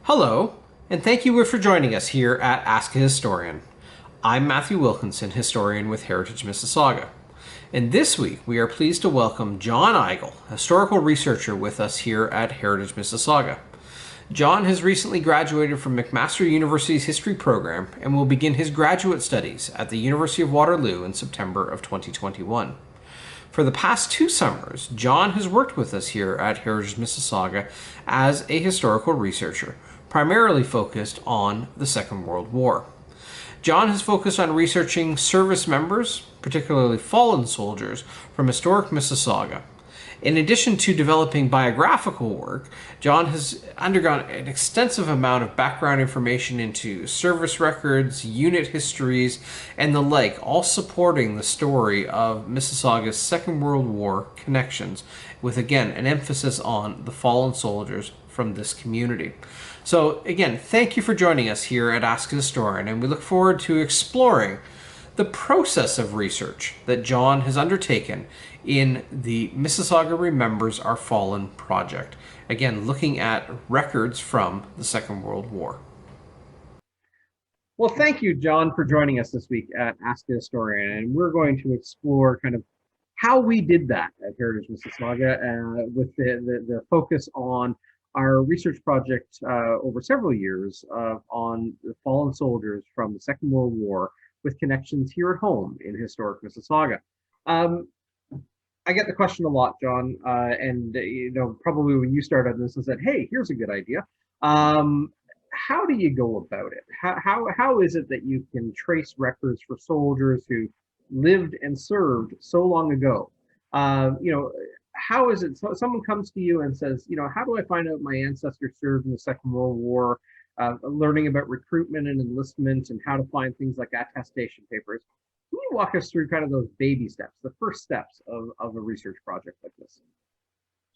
Hello, and thank you for joining us here at Ask a Historian. I'm Matthew Wilkinson, historian with Heritage Mississauga. And this week we are pleased to welcome John Eigl, historical researcher with us here at Heritage Mississauga. John has recently graduated from McMaster University's history program and will begin his graduate studies at the University of Waterloo in September of 2021. For the past 2 summers, John has worked with us here at Heritage Mississauga as a historical researcher, primarily focused on the Second World War. John has focused on researching service members, particularly fallen soldiers, from historic Mississauga. In addition to developing biographical work, John has undergone an extensive amount of background information into service records, unit histories, and the like, all supporting the story of Mississauga's Second World War connections, with again an emphasis on the fallen soldiers from this community. So again, thank you for joining us here at Ask a Historian, and we look forward to exploring the process of research that John has undertaken in the Mississauga Remembers Our Fallen project. Again, looking at records from the Second World War. Well, thank you, John, for joining us this week at Ask a Historian, and we're going to explore kind of how we did that at Heritage Mississauga with the focus on our research project over several years on the fallen soldiers from the Second World War with connections here at home in historic Mississauga. I get the question a lot, John, and probably when you started this and said, "Hey, here's a good idea." How do you go about it? How is it that you can trace records for soldiers who lived and served so long ago? How is it? So someone comes to you and says, how do I find out my ancestor served in the Second World War? Learning about recruitment and enlistment and how to find things like attestation papers. Can you walk us through kind of those baby steps, the first steps of a research project like this?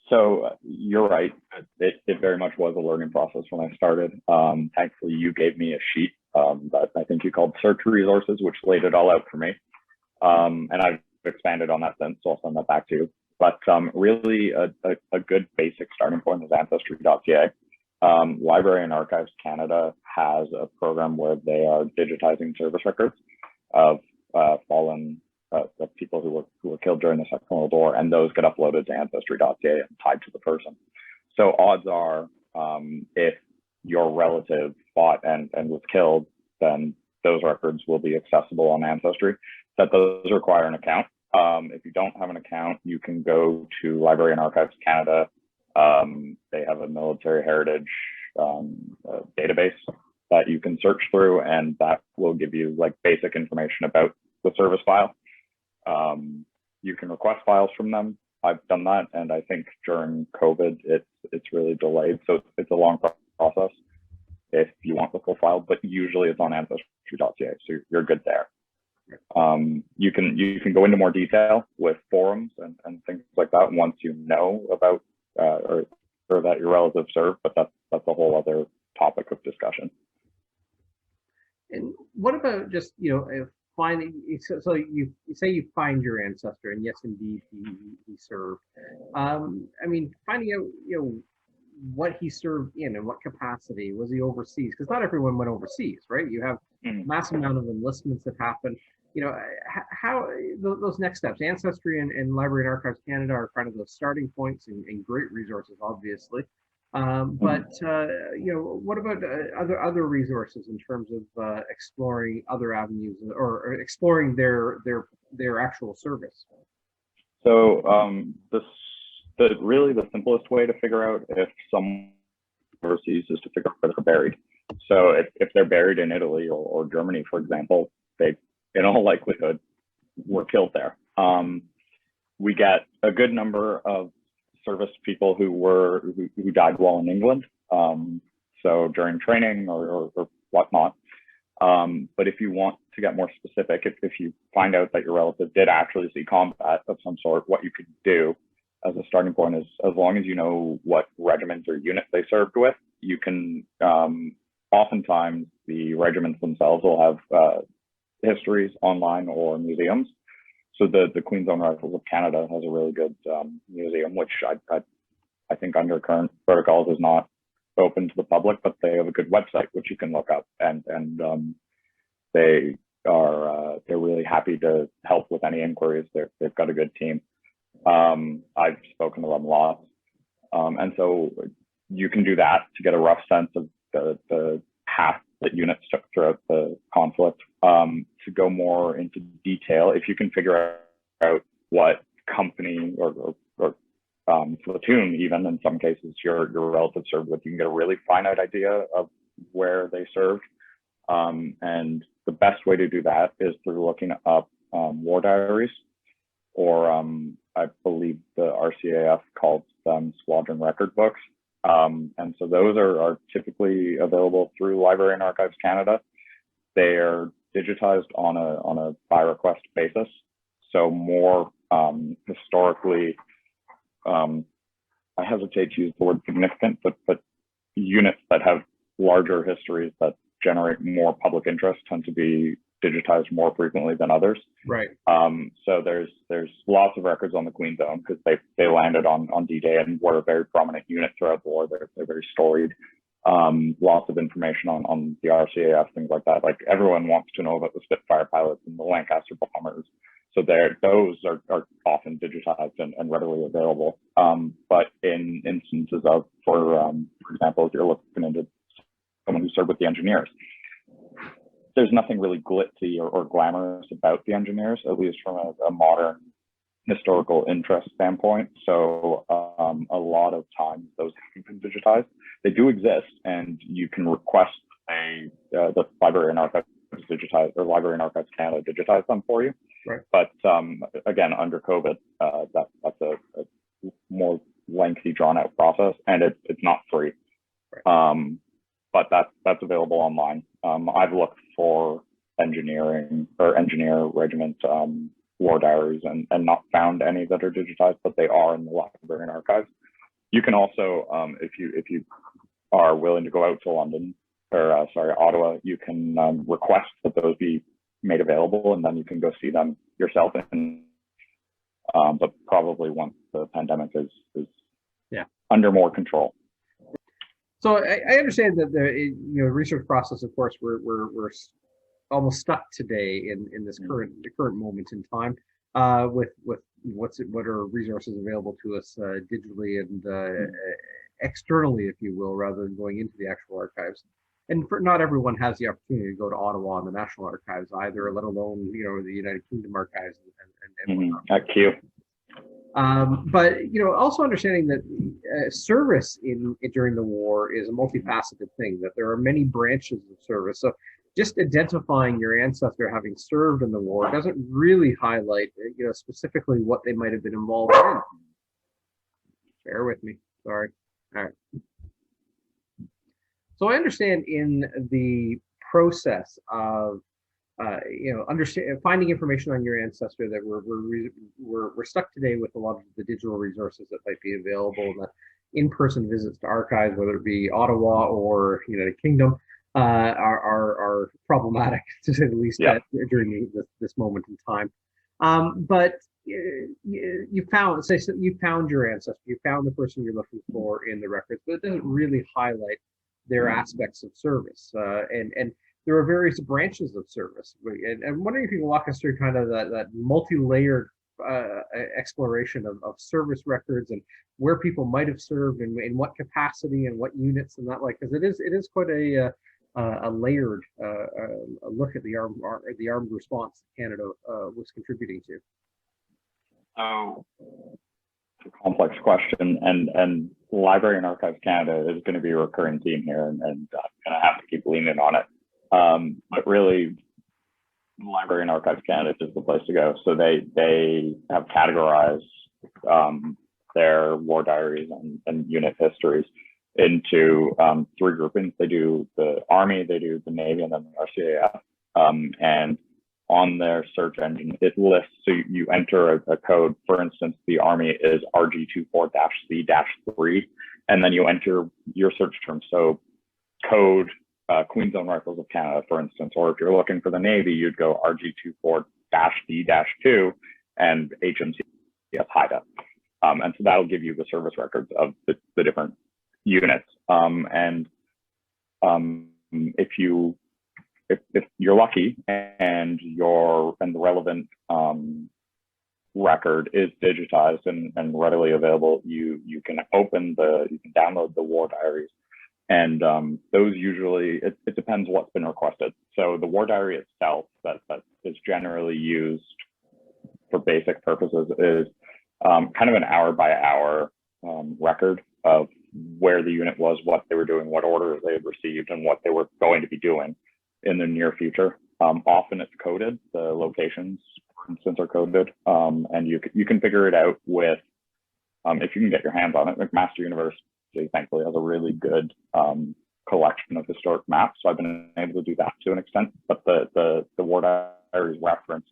So you're right. It very much was a learning process when I started. Thankfully, you gave me a sheet that I think you called Search Resources, which laid it all out for me. And I've expanded on that since, so I'll send that back to you. But really, a good basic starting point is ancestry.ca. Library and Archives Canada has a program where they are digitizing service records of fallen of people who were killed during the Second World War, and those get uploaded to ancestry.ca and tied to the person. So odds are, if your relative fought and was killed, then those records will be accessible on Ancestry. That does require an account. If you don't have an account, you can go to Library and Archives Canada. They have a military heritage database that you can search through, and that will give you like basic information about the service file. You can request files from them. I've done that, and I think during COVID, it's really delayed, so it's a long process if you want the full file. But usually it's on ancestry.ca, so you're good there. You can go into more detail with forums and things like that once you know about or that your relative served, but that's a whole other topic of discussion. And what about just finding? So you say you find your ancestor, and yes, indeed, he served. Finding out what he served in and what capacity. Was he overseas? Because not everyone went overseas, right? You have a massive amount of enlistments that happen. How those next steps. Ancestry and Library and Archives Canada are kind of those starting points and great resources, obviously. But what about other resources in terms of exploring other avenues or exploring their actual service? So really the simplest way to figure out if someone overseas is to figure out where they're buried. So if they're buried in Italy or Germany, for example, they in all likelihood were killed there. We get a good number of service people who died while in England, so during training or whatnot. But if you want to get more specific, if you find out that your relative did actually see combat of some sort, what you could do as a starting point is, as long as you know what regiments or units they served with, you can, oftentimes the regiments themselves will have histories online or museums. So the Queen's Own Rifles of Canada has a really good museum, which I think under current protocols is not open to the public, but they have a good website which you can look up, and they're really happy to help with any inquiries. They've got a good team. I've spoken to them lots, and so you can do that to get a rough sense of the path that units took throughout the conflict. To go more into detail, if you can figure out what company or platoon, even in some cases, your relative served with, you can get a really finite idea of where they served. And the best way to do that is through looking up war diaries, or I believe the RCAF calls them squadron record books. And so those are typically available through Library and Archives Canada. They are digitized on a by request basis. So more historically, I hesitate to use the word significant, but units that have larger histories that generate more public interest tend to be digitized more frequently than others. Right. So there's lots of records on the Queen's Own because they landed on D-Day and were a very prominent unit throughout the war. They're very storied. Lots of information on the RCAF, things like that. Like, everyone wants to know about the Spitfire pilots and the Lancaster bombers. So those are often digitized and readily available. But in instances of, for example, if you're looking into someone who served with the engineers, there's nothing really glitzy or glamorous about the engineers, at least from a modern historical interest standpoint. So a lot of times those haven't been digitized. They do exist, and you can request the Library and Archives digitize, or Library and Archives Canada digitize them for you. Right. But again, under COVID, that's a more lengthy, drawn-out process, and it's not free. Right. But that's available online. I've looked for engineer regiment war diaries and not found any that are digitized, but they are in the Library and Archives. You can also, if you are willing to go out to London, or Ottawa, you can request that those be made available, and then you can go see them yourself. And but probably once the pandemic is under more control. So I understand that the research process, of course, we're almost stuck today in this current moment in time with what are resources available to us digitally and externally, if you will, rather than going into the actual archives. And not everyone has the opportunity to go to Ottawa and the National Archives either, let alone the United Kingdom archives and whatnot. At Q. But also understanding that service during the war is a multifaceted thing, that there are many branches of service. So just identifying your ancestor having served in the war doesn't really highlight specifically what they might have been involved in. Bear with me. Sorry. All right. So I understand in the process of finding information on your ancestor that we're stuck today with a lot of the digital resources that might be available, and that in-person visits to archives, whether it be Ottawa or United Kingdom, are problematic, to say the least, during this moment in time. But you found your ancestor, you found the person you're looking for in the records, but it doesn't really highlight their aspects of service, and there are various branches of service. And I'm wondering if you can walk us through kind of that multi-layered exploration of service records and where people might have served and in what capacity and what units and that, because it is quite a layered look at the armed response that Canada was contributing to. So it's a complex question, and Library and Archives Canada is going to be a recurring theme here, and I'm going to have to keep leaning on it. But really, Library and Archives Canada is the place to go. So they have categorized their war diaries and unit histories into three groupings. They do the Army, they do the Navy, and then the RCAF. And on their search engine, it lists, so you enter a code. For instance, the Army is RG24-C-3, and then you enter your search term. So code Queen's Own Rifles of Canada, for instance, or if you're looking for the Navy, you'd go RG24-D-2 and HMCS Haida. And so that'll give you the service records of the different units. And if you're lucky and the relevant record is digitized and readily available, you can download the war diaries. And those usually, it depends what's been requested. So the war diary itself that is generally used for basic purposes is kind of an hour by hour record of where the unit was, what they were doing, what orders they had received, and what they were going to be doing in the near future. Often it's coded, the locations, for instance, are coded, and you can figure it out with, if you can get your hands on it. McMaster University, thankfully, has a really good collection of historic maps, so I've been able to do that to an extent. But the war diaries reference,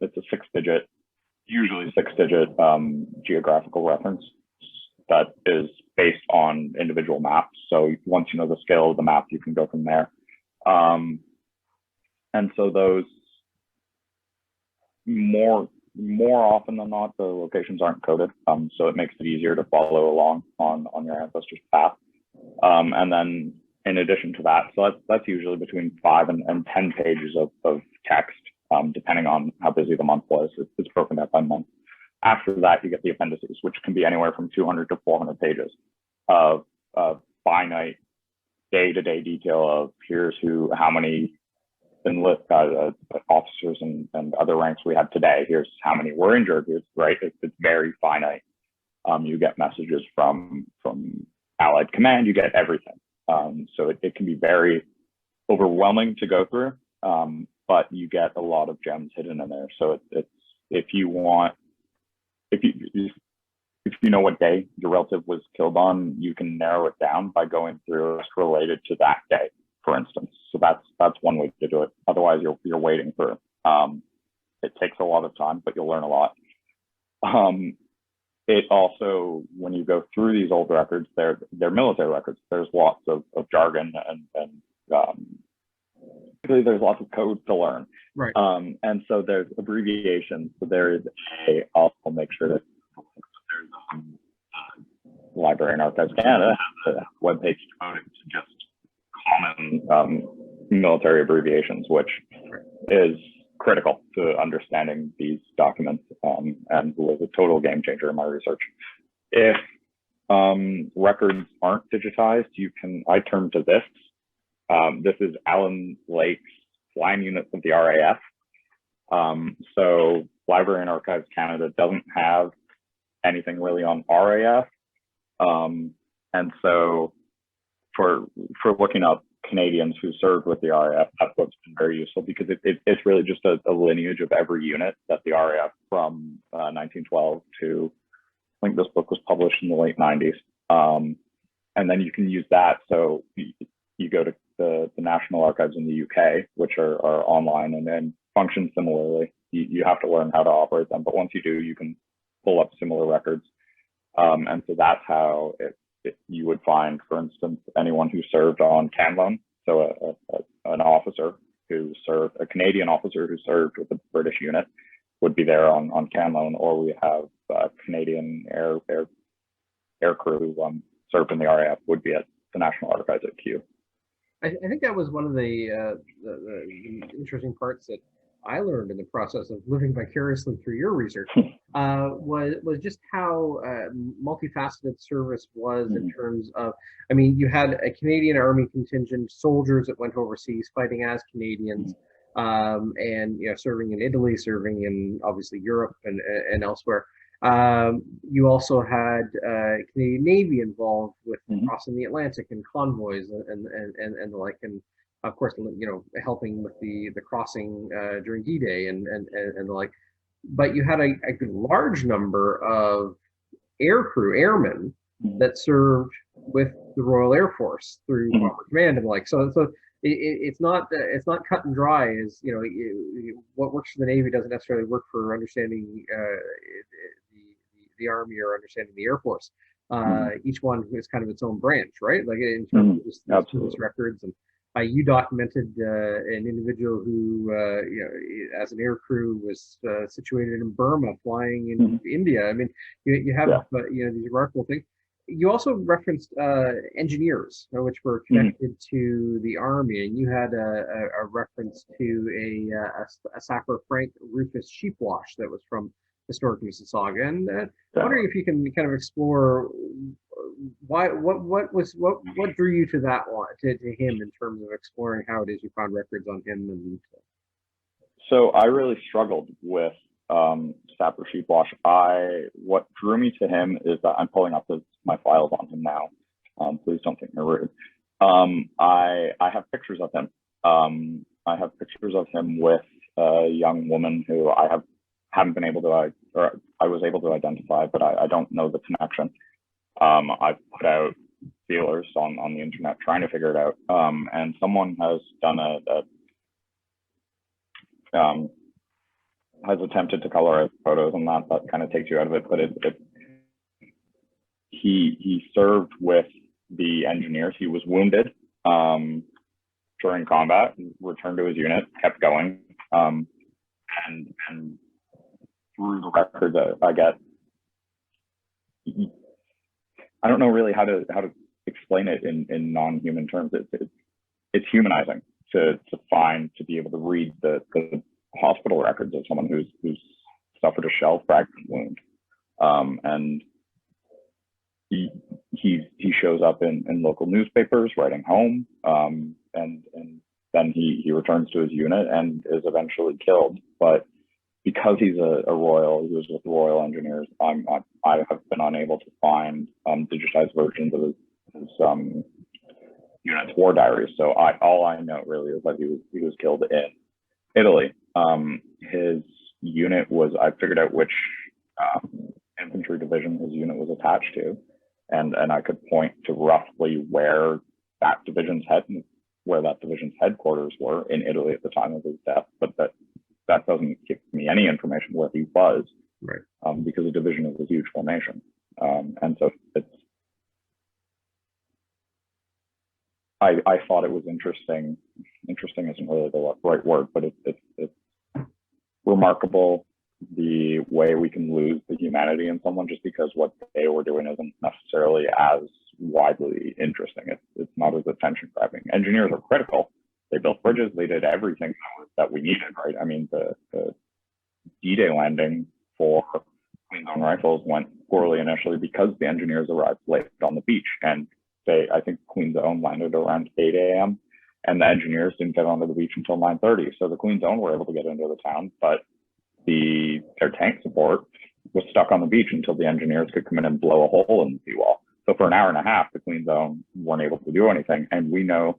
it's a usually six-digit geographical reference that is based on individual maps. So once you know the scale of the map, you can go from there. And so those, more often than not, the locations aren't coded, so it makes it easier to follow along on your ancestor's path. And then in addition to that, so that's usually between 5 and 10 pages of text, depending on how busy the month was. It's broken out by month. After that, you get the appendices, which can be anywhere from 200 to 400 pages of finite day-to-day detail of here's how many officers and other ranks we have today. Here's how many were injured. Right? It's very finite. You get messages from Allied Command. You get everything. So it can be very overwhelming to go through, but you get a lot of gems hidden in there. So it's if you know what day your relative was killed on, you can narrow it down by going through what's related to that day, for instance. So that's one way to do it. Otherwise, you're wading through. It takes a lot of time, but you'll learn a lot. It also, when you go through these old records, they're military records. There's lots of jargon and there's lots of code to learn. Right. And so there's abbreviations. So there is I'll make sure that there's Library and Archives Canada has a webpage devoted to just common military abbreviations, which is critical to understanding these documents, and was a total game changer in my research. If records aren't digitized, I turn to this. This is Allen Lake's flying units of the RAF. So Library and Archives Canada doesn't have anything really on RAF. And so for looking up Canadians who served with the RAF, that book's been very useful because it's really just a lineage of every unit that the RAF from 1912 to, I think this book was published in the late 90s. And then you can use that. So you go to the National Archives in the UK, which are online and then function similarly. You have to learn how to operate them, but once you do, you can pull up similar records. And so that's how you would find, for instance, anyone who served on Canloan. So an officer who served, a Canadian officer who served with the British unit would be there on Canloan, or we have Canadian air crew served in the RAF would be at the National Archives at Kew. I think that was one of the interesting parts that I learned in the process of living vicariously through your research, was just how multifaceted service was in terms of, I mean, you had a Canadian Army contingent, soldiers that went overseas fighting as Canadians, and serving in Italy, serving in obviously Europe and elsewhere. You also had Canadian Navy involved with crossing the Atlantic and convoys and the like, and of course, helping with the crossing during D-Day and the like. But you had a large number of airmen that served with the Royal Air Force through Bomber Command and the like. So it's not cut and dry. As what works for the Navy doesn't necessarily work for understanding the Army or understanding the Air Force. Each one is kind of its own branch, right? Like in terms of just service records. And you documented an individual who, as an air crew, was situated in Burma, flying in India. I mean, you have these remarkable things. You also referenced engineers, which were connected to the army, and you had a reference to a Sapper Frank Rufus Sheepwash that was from historic Mississauga. And I'm wondering if you can kind of explore what drew you to that one, to him, in terms of exploring how it is you found records on him. And so I really struggled with Sapper Sheepwash. What drew me to him is that I'm pulling up my files on him now. Please don't think me rude. I have pictures of him. I have pictures of him with a young woman who haven't been able to, or I was able to identify, but I don't know the connection. I've put out feelers on the internet trying to figure it out, and someone has done has attempted to colorize photos, and that kind of takes you out of it. But he served with the engineers. He was wounded during combat, returned to his unit, kept going, and through the records I get, I don't know really how to explain it in non-human terms. It's humanizing to be able to read the hospital records of someone who's suffered a shell fragment wound, and he shows up in local newspapers writing home, and then he returns to his unit and is eventually killed. But because he's he was with the Royal Engineers, I have been unable to find digitized versions of his unit's war diaries. So all I know really is that he was killed in Italy. His unit was, I figured out which infantry division his unit was attached to, and I could point to roughly where that division's headquarters were in Italy at the time of his death. But that doesn't give me any information where he was, right? Because the division is a huge formation, and so I thought it was interesting. Interesting isn't really the right word, but it's remarkable the way we can lose the humanity in someone just because what they were doing isn't necessarily as widely interesting. It's not as attention grabbing. Engineers are critical. They built bridges. They did everything that we needed, right? I mean, the D-Day landing for Queen's Own Rifles went poorly initially because the engineers arrived late on the beach, and I think Queen's Own landed around 8 a.m. and the engineers didn't get onto the beach until 9:30. So the Queen's Own were able to get into the town, but their tank support was stuck on the beach until the engineers could come in and blow a hole in the seawall. So for an hour and a half, the Queen's Own weren't able to do anything. And we know,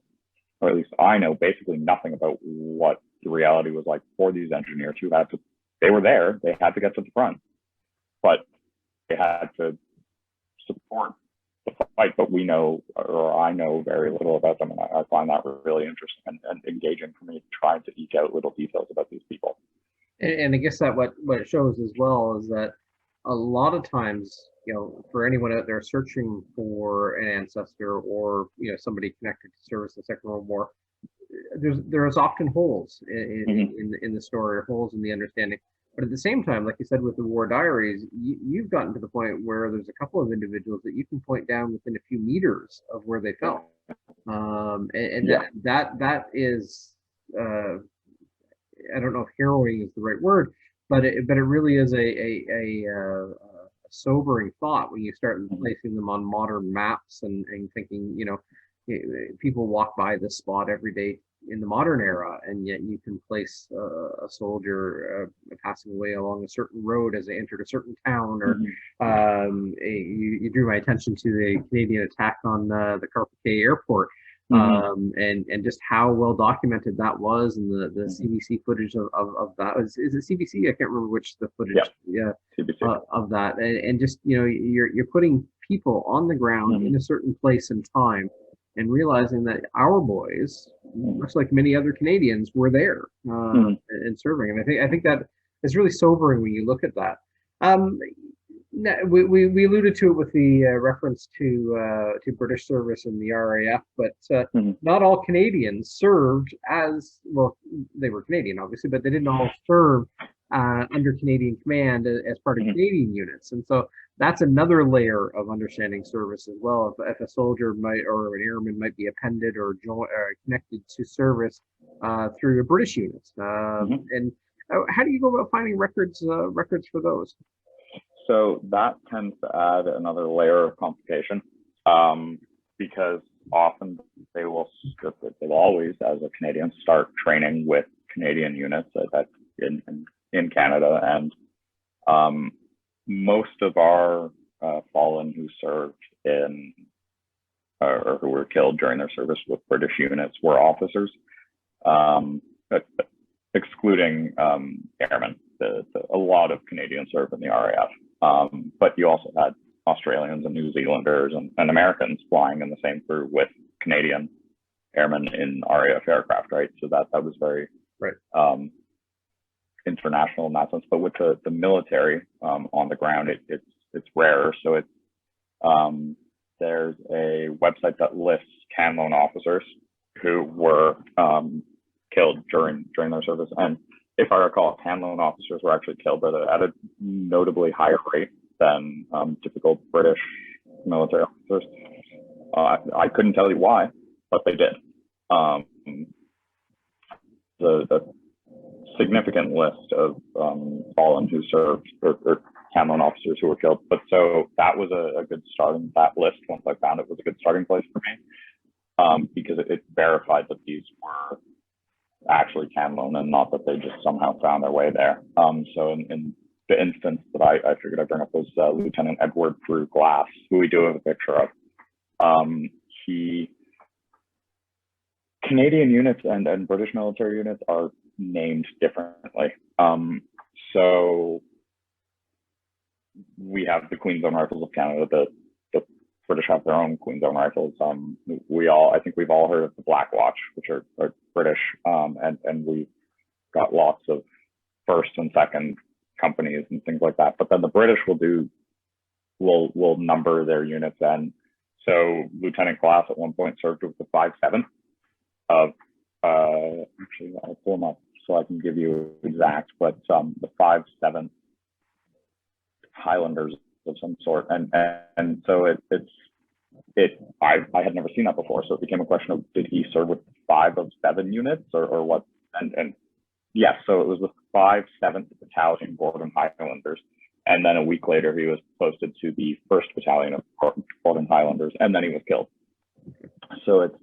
or at least I know, basically nothing about what the reality was like for these engineers who they were there, they had to get to the front, but they had to support the fight. But we know, or I know very little about them, and I find that really interesting and engaging for me, trying to eke out little details about these people. And I guess that what it shows as well is that a lot of times, for anyone out there searching for an ancestor or somebody connected to service in the Second World War, there's often holes in the story, or holes in the understanding. But at the same time, like you said with the war diaries, you've gotten to the point where there's a couple of individuals that you can point down within a few meters of where they fell, that is. I don't know if harrowing is the right word, but it really is a sobering thought when you start placing them on modern maps and thinking, people walk by this spot every day in the modern era, and yet you can place a soldier passing away along a certain road as they entered a certain town, or you drew my attention to the Canadian attack on the Carpentras Airport. And just how well documented that was, and the CBC footage of that. Is it CBC? I can't remember which the footage. Yeah, of that, and just you're putting people on the ground in a certain place and time, and realizing that our boys, much like many other Canadians, were there and serving. And I think that is really sobering when you look at that. We alluded to it with the reference to British service in the RAF, but not all Canadians served as well. They were Canadian, obviously, but they didn't all serve under Canadian command as part of Canadian units. And so that's another layer of understanding service as well. If a soldier might or an airman might be appended or connected to service through a British unit, Mhm. and how do you go about finding records for those? So that tends to add another layer of complication, um, because often they will always, as a Canadian, start training with Canadian units in Canada, and um, most of our fallen who served in or who were killed during their service with British units were officers, um, excluding airmen. A lot of Canadians served in the RAF, but you also had Australians and New Zealanders and Americans flying in the same crew with Canadian airmen in RAF aircraft, right? So that was very Right. International in that sense. But with the military on the ground, it's rarer. So there's a website that lists can loan officers who were killed during their service, and if I recall, can loan officers were actually killed at a notably higher rate than typical British military officers. I couldn't tell you why, but they did. The significant list of fallen who served or can loan officers who were killed. But so that was a good starting, that list, once I found it, was a good starting place for me, because it verified that these were actually can loan and not that they just somehow found their way there. So in the instance that I figured I'd bring up was Lieutenant Edward Drew Glass, who we do have a picture of. Canadian units and British military units are named differently. So we have the Queen's Own Rifles of Canada. The British have their own Queen's Own Rifles. I think we've all heard of the Black Watch, which are British, and we've got lots of first and second companies and things like that. But then the British will number their units, and so Lieutenant Glass at one point served with the 5/7 of actually I'll pull them up so I can give you exact, but the 5/7 Highlanders of some sort, and so I had never seen that before, so it became a question of, did he serve with 5 of 7 units or what? And yes, so it was the 5/7th Battalion Gordon Highlanders, and then a week later he was posted to the 1st Battalion of Gordon Highlanders, and then he was killed. So it's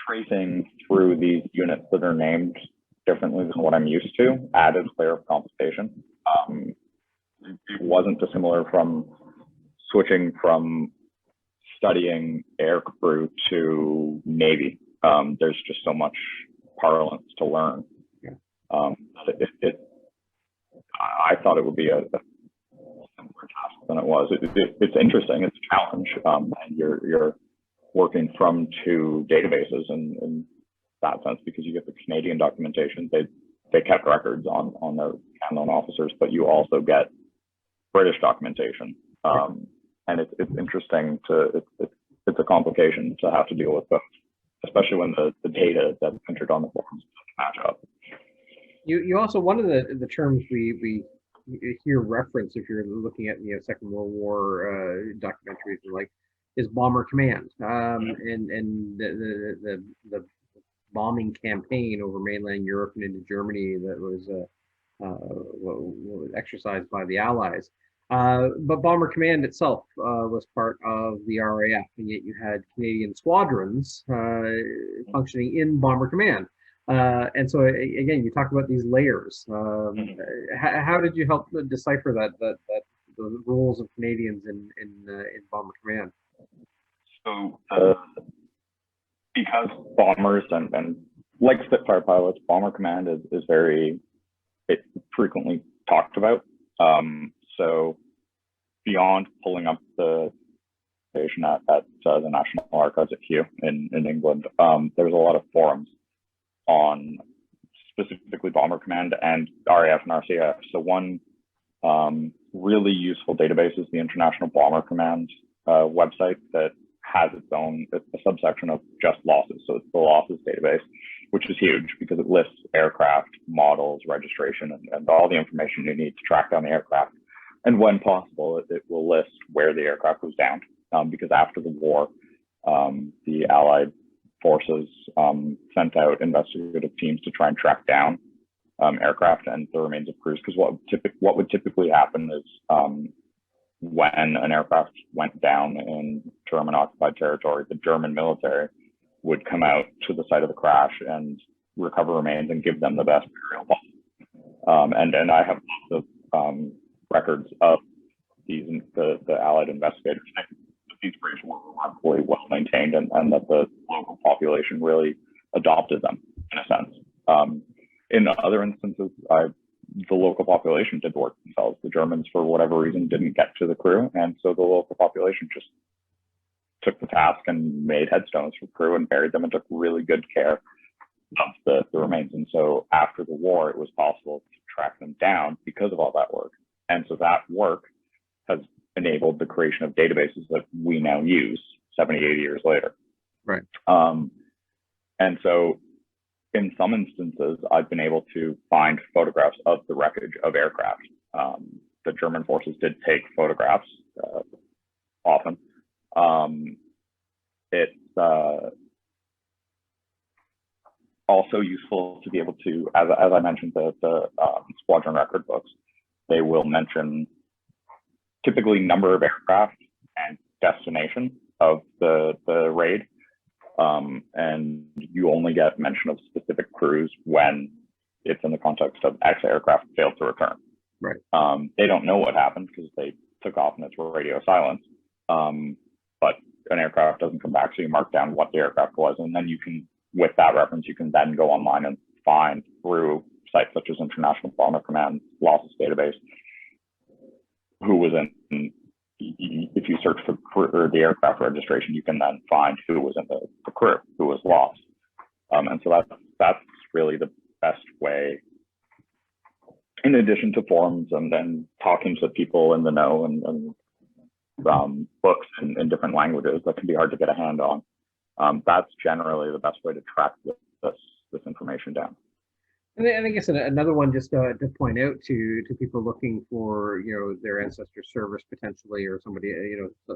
tracing through these units that are named differently than what I'm used to added a layer of complication. It wasn't dissimilar from switching from studying air crew to Navy. There's just so much parlance to learn. I thought it would be a simpler task than it was. It's interesting. It's a challenge. And you're working from 2 databases in that sense, because you get the Canadian documentation. They kept records on their can loan officers, but you also get British documentation. And it's interesting it's a complication to have to deal with both, especially when the data that's entered on the forms doesn't match up. You also, one of the terms we hear reference if you're looking at Second World War documentaries and like is bomber command, and the bombing campaign over mainland Europe and into Germany that was exercised by the Allies. But Bomber Command itself was part of the RAF, and yet you had Canadian squadrons functioning in Bomber Command. And so again, you talk about these layers. How did you help decipher that the roles of Canadians in Bomber Command? So because bombers and like Spitfire pilots, Bomber Command is very frequently talked about. So beyond pulling up the station at the National Archives at Kew in England, there's a lot of forums on specifically Bomber Command and RAF and RCAF. So one really useful database is the International Bomber Command website that has its own a subsection of just losses. So it's the losses database, which is huge because it lists aircraft, models, registration, and all the information you need to track down the aircraft. and when possible, it will list where the aircraft was downed, because after the war, the Allied forces sent out investigative teams to try and track down aircraft and the remains of crews. Because what would typically happen is when an aircraft went down in German occupied territory, the German military would come out to the site of the crash and recover remains and give them the best burial possible. And I have lots of records of the Allied investigators. These graves were remarkably well maintained, and that the local population really adopted them in a sense. In other instances, the local population did the work themselves. The Germans, for whatever reason, didn't get to the crew, and so the local population just took the task and made headstones for crew and buried them and took really good care of the remains. And so after the war, it was possible to track them down because of all that work. And so that work has enabled the creation of databases that we now use 70, 80 years later. Right. And so in some instances, I've been able to find photographs of the wreckage of aircraft. The German forces did take photographs often. It's also useful to be able to, as I mentioned, the squadron record books, they will mention typically number of aircraft and destination of the raid. And you only get mention of specific crews when it's in the context of X aircraft failed to return. Right. They don't know what happened because they took off and it's radio silence. But an aircraft doesn't come back, so you mark down what the aircraft was, and then you can, with that reference, you can then go online and find through sites such as International Bomber Command Losses Database who was in. If you search for crew, or the aircraft registration, you can then find who was in the crew, who was lost. And so that's really the best way, in addition to forums and then talking to people in the know and books in different languages that can be hard to get a hand on. That's generally the best way to track this information down. And I guess another one, just to point out to people looking for, their ancestor service potentially, or somebody,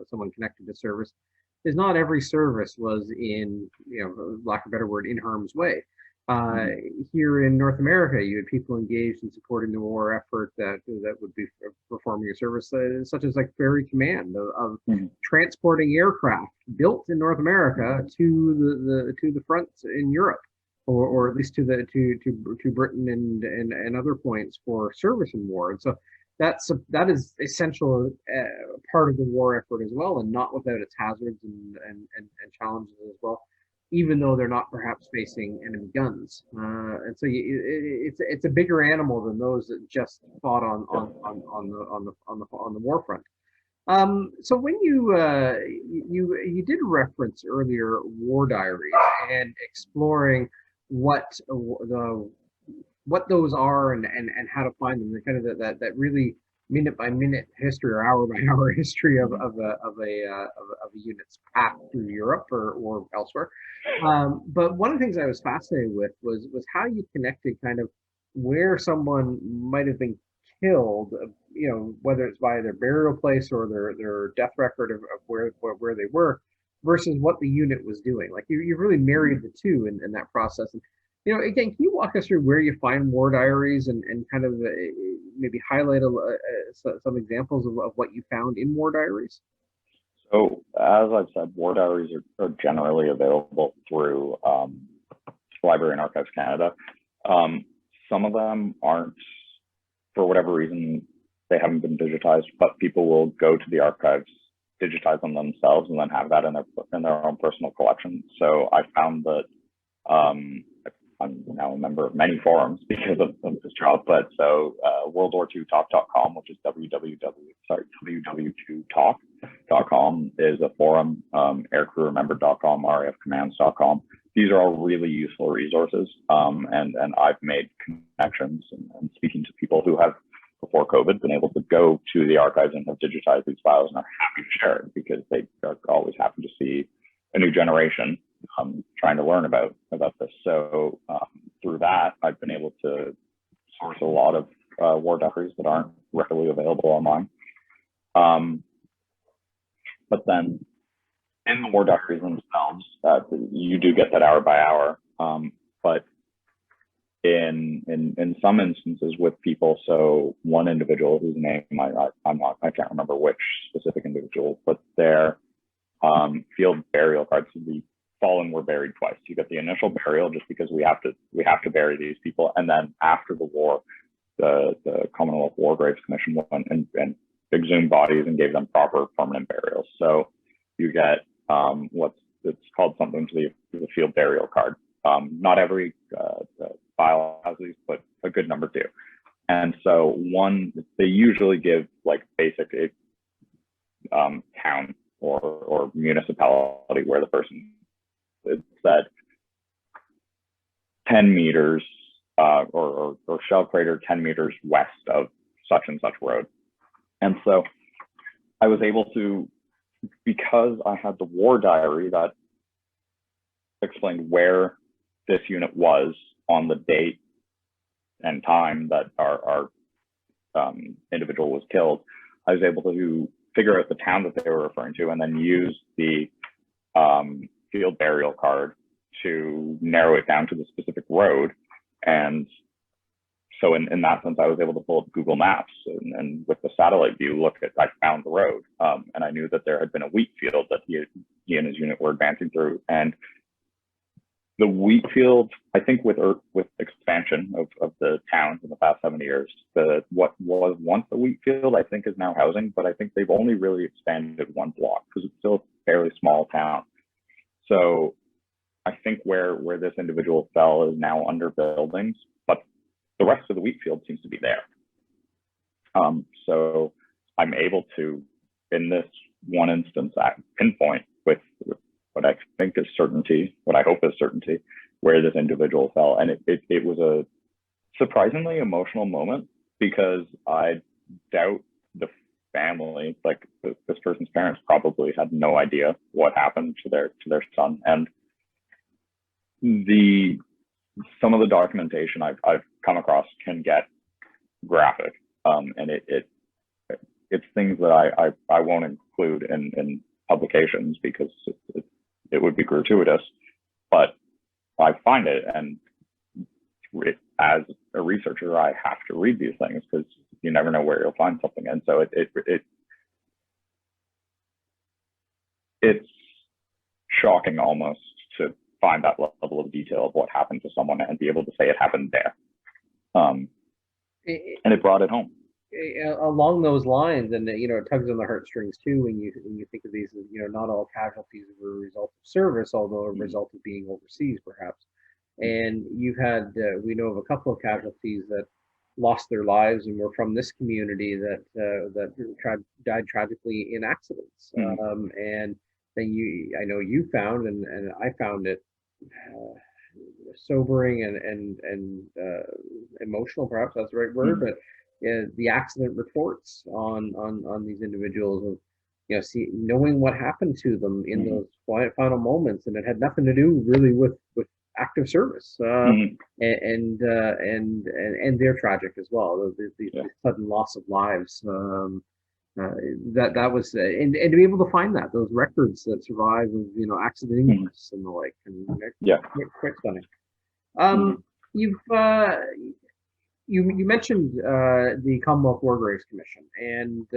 someone connected to service, is not every service was in, lack of a better word, in harm's way. Here in North America, you had people engaged in supporting the war effort that would be performing a service, such as like Ferry Command of transporting aircraft built in North America to the fronts in Europe, or at least to Britain and other points for service in war. And so that is essential part of the war effort as well, and not without its hazards and challenges as well, even though they're not perhaps facing enemy guns. And so it's a bigger animal than those that just fought on the war front. So when you did reference earlier war diaries and exploring what those are and how to find them, the kind of that really minute by minute history or hour by hour history of a unit's path through Europe or elsewhere. But one of the things I was fascinated with was how you connected kind of where someone might have been killed, whether it's by their burial place or their death record of where they were, versus what the unit was doing. Like you really married the two in that process. And again, can you walk us through where you find war diaries and kind of maybe highlight some examples of what you found in war diaries? So, as I've said, war diaries are generally available through Library and Archives Canada. Some of them aren't, for whatever reason, they haven't been digitized, but people will go to the archives, digitize them themselves, and then have that in their own personal collection. So I found that I'm now a member of many forums because of this job, but so WorldWar2Talk.com, which is www.talk.com, is a forum. Aircrewremembered.com, RAFcommands.com. These are all really useful resources, and I've made connections and speaking to people who have, before COVID, been able to go to the archives and have digitized these files and are happy to share it because they are always happy to see a new generation trying to learn about this. So through that, I've been able to source a lot of war diaries that aren't readily available online. Um, but then in the war diaries themselves, you do get that hour by hour. But in some instances with people, so one individual whose name I can't remember which specific individual, but their field burial cards, the fallen were buried twice. You get the initial burial just because we have to bury these people, and then after the war, the Commonwealth War Graves Commission went and exhumed bodies and gave them proper permanent burials. So you get it's called something to the field burial card. Not every file has these, but a good number do. And so they usually give like basic town or municipality where the person is said 10 meters or shell crater 10 meters west of such and such road. And so I was able to, because I had the war diary that explained where this unit was on the date and time that our individual was killed, I was able to figure out the town that they were referring to and then use the field burial card to narrow it down to the specific road. And so in that sense, I was able to pull up Google Maps and with the satellite view, I found the road. And I knew that there had been a wheat field that he and his unit were advancing through. And the wheat field, I think with expansion of the towns in the past 70 years, what was once a wheat field, I think is now housing, but I think they've only really expanded one block because it's still a fairly small town. So I think where this individual fell is now under buildings, but the rest of the wheat field seems to be there. So I'm able to, in this one instance, pinpoint with what I think is certainty, what I hope is certainty, where this individual fell. And it was a surprisingly emotional moment because I doubt the family, like this person's parents probably had no idea what happened to their son. And some of the documentation I've come across can get graphic, and it's things that I won't include in publications because it would be gratuitous, but I find it, and as a researcher, I have to read these things because you never know where you'll find something. And so it's shocking almost to find that level of detail of what happened to someone and be able to say it happened there. And it brought it home. Along those lines, and it tugs on the heartstrings too when you think of these as, not all casualties were a result of service, although a result of being overseas perhaps. And you've had we know of a couple of casualties that lost their lives and were from this community that died tragically in accidents. And then I know you found, and I found it sobering and emotional, perhaps that's the right word, but the accident reports on these individuals of knowing what happened to them in those final moments, and it had nothing to do really with active service, and they're tragic as well. The sudden loss of lives. That was and to be able to find those records that survive of accident injuries and the like, and quite stunning. You mentioned the Commonwealth War Graves Commission and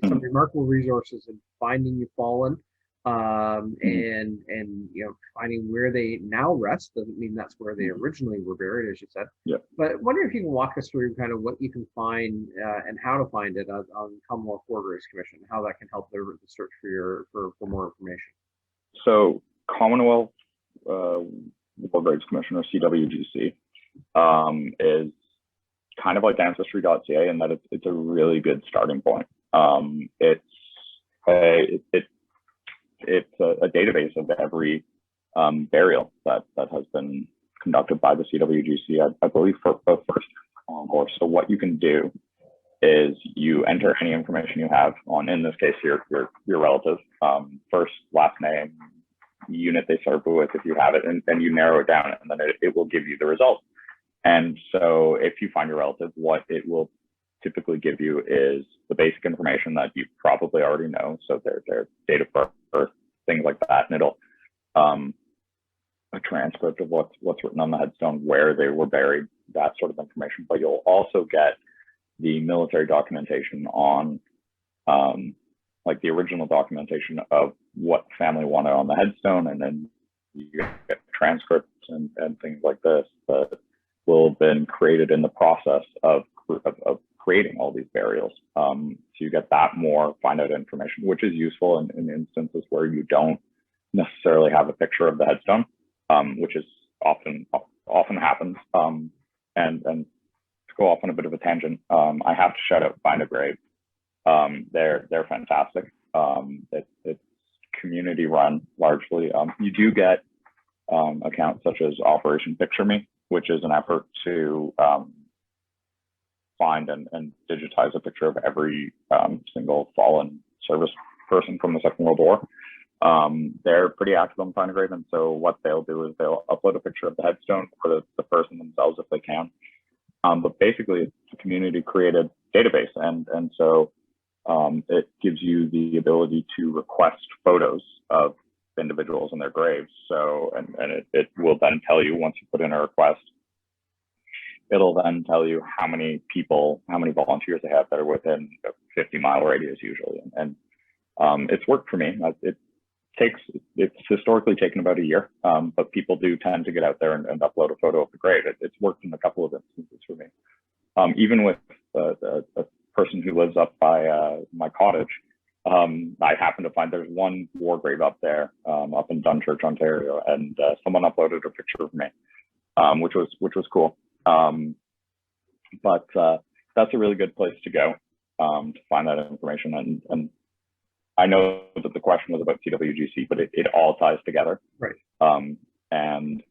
some remarkable resources in finding you fallen, and finding where they now rest. Doesn't mean that's where they originally were buried, as you said. Yeah. But I wonder if you can walk us through kind of what you can find and how to find it on Commonwealth War Graves Commission, how that can help the search for more information. So Commonwealth War Graves Commission, or CWGC, is kind of like ancestry.ca in that it's a really good starting point. It's a database of every burial that has been conducted by the CWGC, I believe, for both first and course. So what you can do is you enter any information you have on, in this case, your relative, first, last name, unit they served with, if you have it, and then you narrow it down, and then it will give you the result. And so if you find your relative, what it will typically give you is the basic information that you probably already know. So their date of birth, things like that, and it'll a transcript of what's written on the headstone, where they were buried, that sort of information. But you'll also get the military documentation on like the original documentation of what family wanted on the headstone, and then you get transcripts and things like this that will have been created in the process of creating all these burials. So you get that more finite information, which is useful in instances where you don't necessarily have a picture of the headstone, which is often happens. And to go off on a bit of a tangent, I have to shout out Find a Grave. They're fantastic. It's community run largely. You do get accounts such as Operation Picture Me, which is an effort to find and digitize a picture of every single fallen service person from the Second World War. They're pretty active on Find a Grave, and so what they'll do is they'll upload a picture of the headstone for the person themselves if they can. But basically, it's a community-created database, and so it gives you the ability to request photos of individuals and their graves. So, and it will then tell you, once you put in a request, it'll then tell you how many people, how many volunteers they have that are within a 50-mile radius usually. And it's worked for me. It's historically taken about a year, but people do tend to get out there and upload a photo of the grave. It's worked in a couple of instances for me. Even with a person who lives up by my cottage, I happen to find there's one war grave up there, up in Dunchurch, Ontario, and someone uploaded a picture of me, which was cool. But that's a really good place to go to find that information. And I know that the question was about CWGC, but it all ties together. Right. And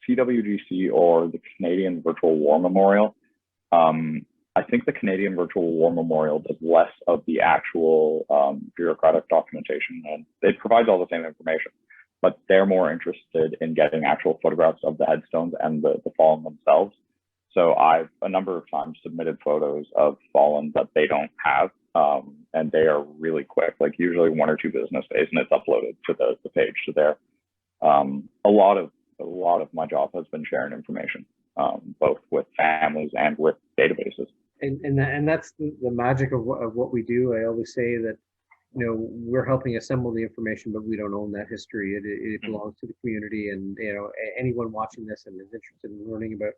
CWGC, or the Canadian Virtual War Memorial, I think the Canadian Virtual War Memorial does less of the actual bureaucratic documentation, and it provides all the same information, but they're more interested in getting actual photographs of the headstones and the fallen themselves. So I've a number of times submitted photos of fallen that they don't have, and they are really quick, like usually 1 or 2 business days, and it's uploaded to the page. So there, a lot of my job has been sharing information, both with families and with databases. And that's the magic of what we do. I always say that, you know, we're helping assemble the information, but we don't own that history. It belongs to the community, and you know, anyone watching this and is interested in learning about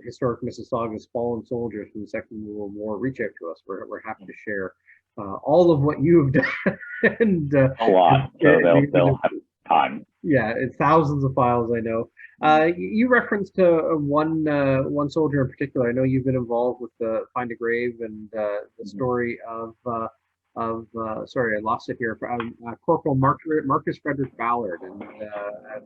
historic Mississauga's fallen soldiers from the Second World War, reach out to us. We're happy to share all of what you've done. And a lot. So they'll have time. Yeah, it's thousands of files, I know. You referenced one soldier in particular. I know you've been involved with the Find a Grave and the story of sorry, I lost it here. Corporal Marcus Frederick Ballard, and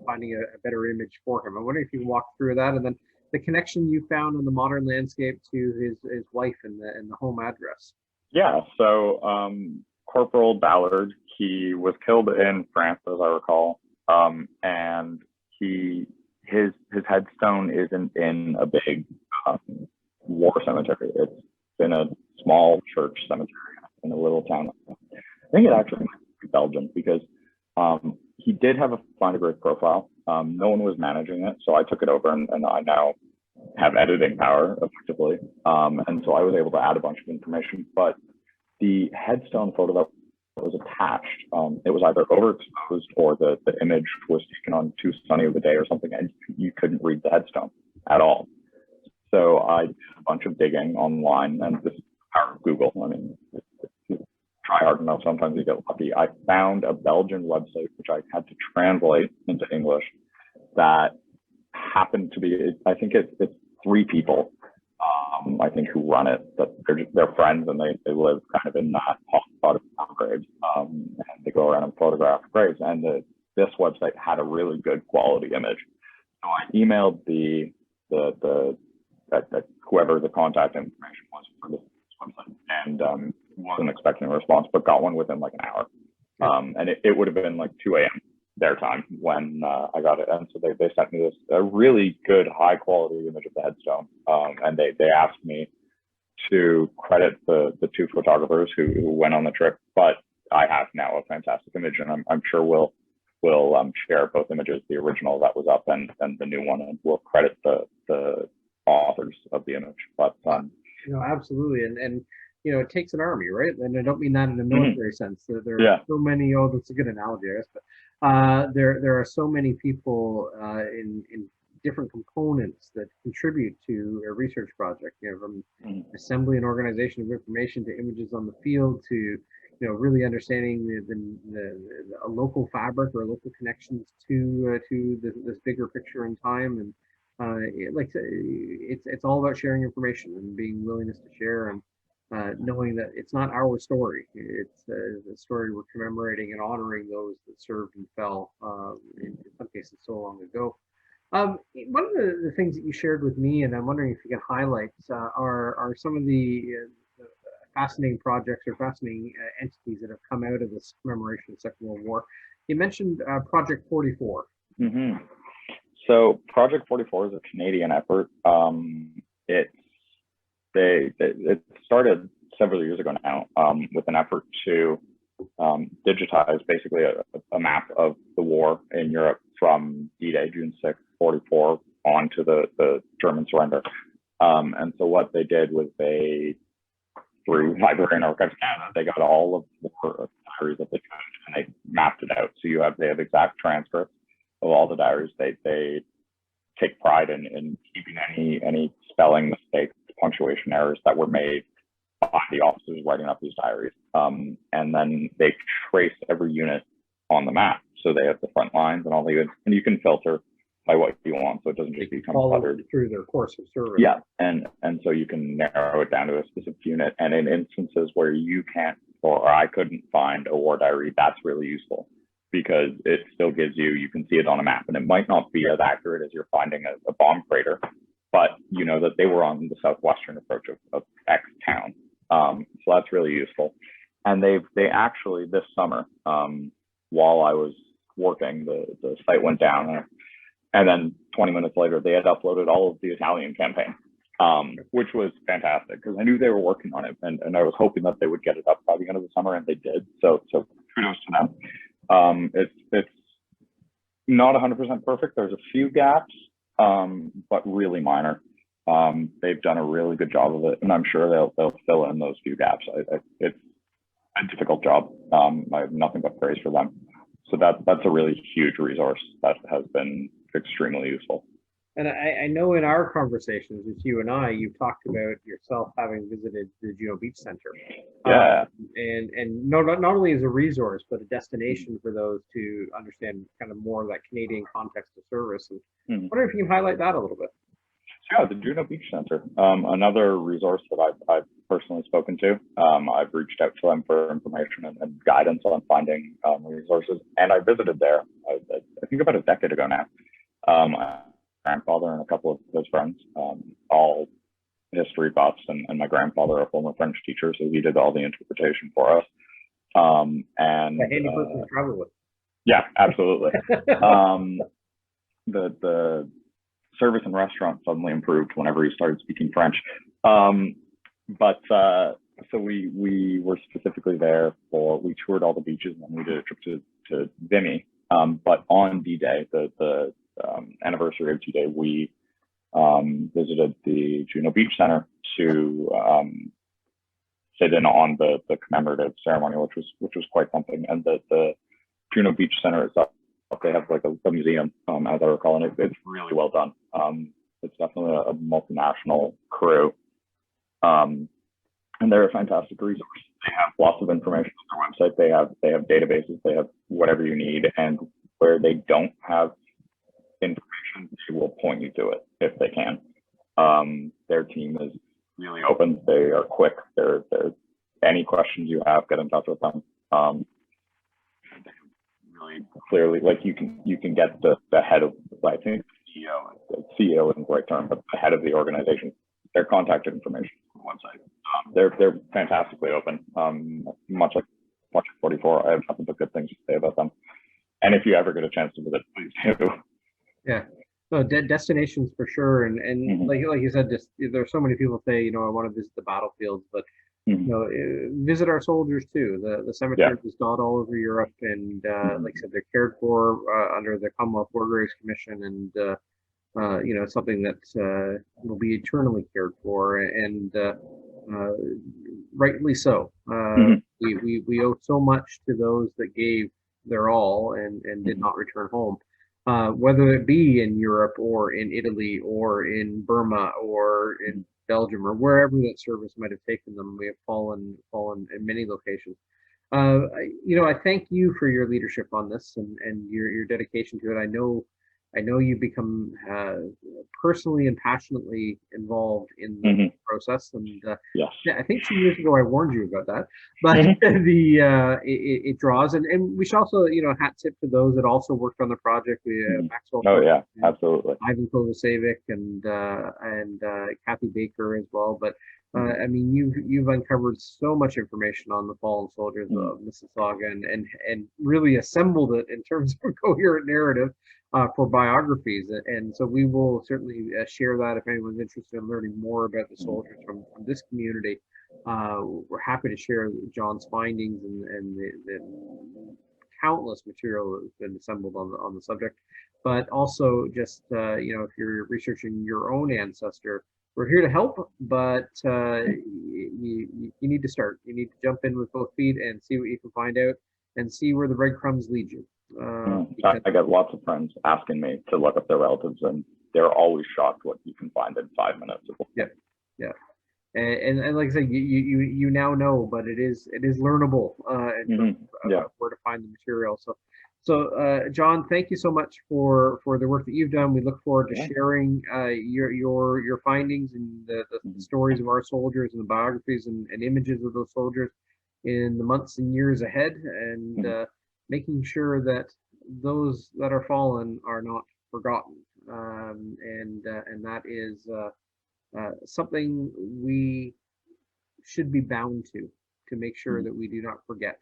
finding a better image for him. I wonder if you can walk through that, and then the connection you found in the modern landscape to his wife and the home address. Yeah. So Corporal Ballard, he was killed in France, as I recall, and his headstone isn't in a big war cemetery. It's in a small church cemetery in a little town. I think it actually might be Belgium, because he did have a Find a Grave profile. No one was managing it, so I took it over, and I now have editing power effectively. And so I was able to add a bunch of information. But the headstone photo that was attached, it was either overexposed or the image was taken on too sunny of a day or something, and you couldn't read the headstone at all. So I did a bunch of digging online, and this is the power of Google. I mean, if you try hard enough, sometimes you get lucky. I found a Belgian website, which I had to translate into English, that happened to be, I think it's 3 people, I think, who run it, that they're friends, and they live kind of in that hotspot of graves, and they go around and photograph graves, and this website had a really good quality image. So I emailed the whoever the contact information was for this website, and wasn't expecting a response, but got one within like an hour. And it would have been like 2 a.m. their time when I got it. And so they sent me a really good high quality image of the headstone. And they asked me to credit the two photographers who went on the trip, but I have now a fantastic image, and I'm sure we'll share both images, the original that was up and the new one, and we'll credit the authors of the image. But absolutely, and it takes an army, right? And I don't mean that in a military sense. There are so many. Oh, that's a good analogy, I guess. But there are so many people in different components that contribute to a research project. From assembly and organization of information to images on the field to really understanding the local fabric or local connections to this bigger picture in time. And it's all about sharing information and being willingness to share, and knowing that it's not our story. It's the story we're commemorating and honoring those that served and fell, in some cases so long ago. One of the things that you shared with me, and I'm wondering if you can highlight, are some of the fascinating projects or fascinating entities that have come out of this commemoration of the Second World War. You mentioned Project 44. So Project 44 is a Canadian effort. It started several years ago now with an effort to digitize basically a map of the war in Europe from D-Day, June 6th, 44, on to the German surrender. And so what they did was through Library and Archives Canada, they got all of the diaries that they could, and they mapped it out. So they have exact transcripts of all the diaries. They take pride in keeping any spelling mistakes, punctuation errors that were made by the officers writing up these diaries. And then they trace every unit on the map. So they have the front lines and all the units, and you can filter by what you want, so it doesn't just become cluttered through their course of service. Yeah, and so you can narrow it down to a specific unit. And in instances where you can't, or I couldn't find a war diary, that's really useful, because it still gives you can see it on a map, and it might not be as accurate as you're finding a bomb crater, but you know that they were on the southwestern approach of X town. So that's really useful. And they actually this summer, while I was working, the site went down, and then 20 minutes later, they had uploaded all of the Italian campaign, which was fantastic, because I knew they were working on it, and I was hoping that they would get it up by the end of the summer, and they did. So kudos to them. It's not 100% perfect. There's a few gaps, but really minor. They've done a really good job of it, and I'm sure they'll fill in those few gaps. It's a difficult job. I have nothing but praise for them. So that's a really huge resource that has been extremely useful. And I know in our conversations with you and I, you've talked about yourself having visited the Geo Beach Centre. Yeah. And not only as a resource, but a destination for those to understand kind of more of that Canadian context of service. And I wonder if you can highlight that a little bit. Yeah, the Geo Beach Centre, another resource that I've personally spoken to. I've reached out to them for information and guidance on finding resources, and I visited there, I think about a decade ago now. My grandfather and a couple of his friends, all history buffs, and my grandfather, a former French teacher, so he did all the interpretation for us. And a handy person to travel with. Yeah, absolutely. The service and restaurant suddenly improved whenever he started speaking French. So we were specifically there we toured all the beaches, and then we did a trip to Vimy. But on D-Day, the anniversary of D-Day, we visited the Geo Beach Centre to sit in on the commemorative ceremony, which was quite something. And the Geo Beach Centre itself, they have like a museum, as I recall, and it's really well done. It's definitely a multinational crew, and they're a fantastic resource. They have lots of information on their website. They have databases. They have whatever you need, and where they don't have information, they will point you to it if they can. Their team is really open. They are quick. They're any questions you have, get in touch with them. Really clearly, like you can get the head of, I think CEO isn't the right term, but the head of the organization, their contact information on the website. They're fantastically open. Much like Project 44, I have nothing but good things to say about them. And if you ever get a chance to visit, please do. Yeah. No, destinations for sure, and Hmm. like you said, just there's so many people say, I want to visit the battlefields, but Hmm. visit our soldiers too. The Yeah. cemeteries is dot all over Europe, and like I Hmm. said, they're cared for under the Commonwealth War Graves Commission, and something that will be eternally cared for, and uh, rightly so. Hmm. We owe so much to those that gave their all and did Hmm. not return home, whether it be in Europe or in Italy or in Burma or in Belgium or wherever that service might have taken them. We have fallen in many locations. I thank you for your leadership on this and your dedication to it. I know you've become personally and passionately involved in the Hmm. process, and Yes. yeah, I think 2 years ago I warned you about that, but Hmm. it draws, and we should also hat tip to those that also worked on the project. We Hmm. Maxwell Oh Phillips yeah, and absolutely. Ivan Kovacevic and Kathy Baker as well. But Hmm. I mean, you've uncovered so much information on the fallen soldiers Hmm. of Mississauga and really assembled it in terms of a coherent narrative for biographies. And so we will certainly share that if anyone's interested in learning more about the soldiers from this community. We're happy to share John's findings and the countless material that has been assembled on the subject, but also just if you're researching your own ancestor, we're here to help, but you need to start. You need to jump in with both feet and see what you can find out and see where the breadcrumbs lead you. Because I get lots of friends asking me to look up their relatives, and they're always shocked what you can find in 5 minutes. yeah, yeah. And like I said, you now know, but it is learnable in terms Hmm. Yeah. of where to find the material. So John, thank you so much for the work that you've done. We look forward to Yeah. sharing your findings and the Hmm. stories of our soldiers and the biographies and images of those soldiers in the months and years ahead, and Hmm. making sure that those that are fallen are not forgotten. And that is. Something we should be bound to make sure Hmm. that we do not forget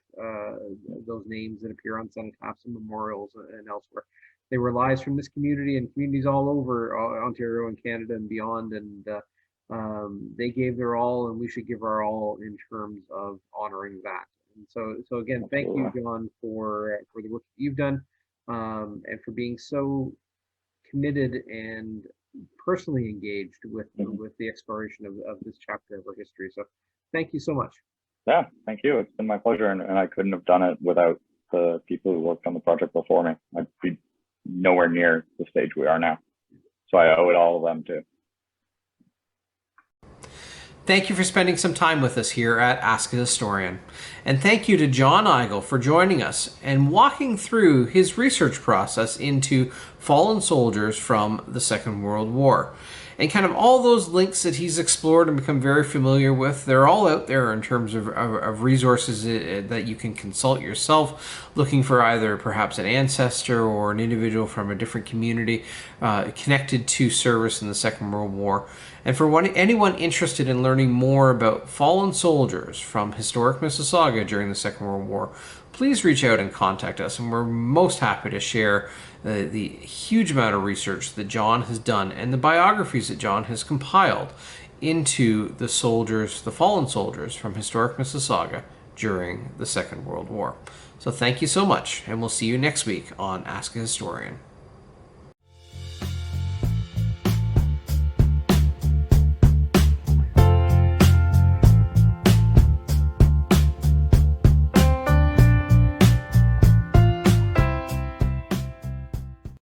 those names that appear on cenotaphs and memorials and elsewhere. They were lives from this community and communities all over Ontario and Canada and beyond, and they gave their all, and we should give our all in terms of honoring that. And so again, thank you, Absolutely. John, for the work that you've done, and for being so committed and personally engaged Hmm. with the exploration of this chapter of our history. So thank you so much. Yeah. Thank you. It's been my pleasure, and I couldn't have done it without the people who worked on the project before me. I'd be nowhere near the stage we are now. So I owe it all to them too. Thank you for spending some time with us here at Ask a Historian. And thank you to John Eigl for joining us and walking through his research process into fallen soldiers from the Second World War. And kind of all those links that he's explored and become very familiar with, they're all out there in terms of resources that you can consult yourself, looking for either perhaps an ancestor or an individual from a different community connected to service in the Second World War. And for anyone interested in learning more about fallen soldiers from historic Mississauga during the Second World War, please reach out and contact us. And we're most happy to share the huge amount of research that John has done and the biographies that John has compiled into the soldiers, the fallen soldiers from historic Mississauga during the Second World War. So thank you so much, and we'll see you next week on Ask a Historian.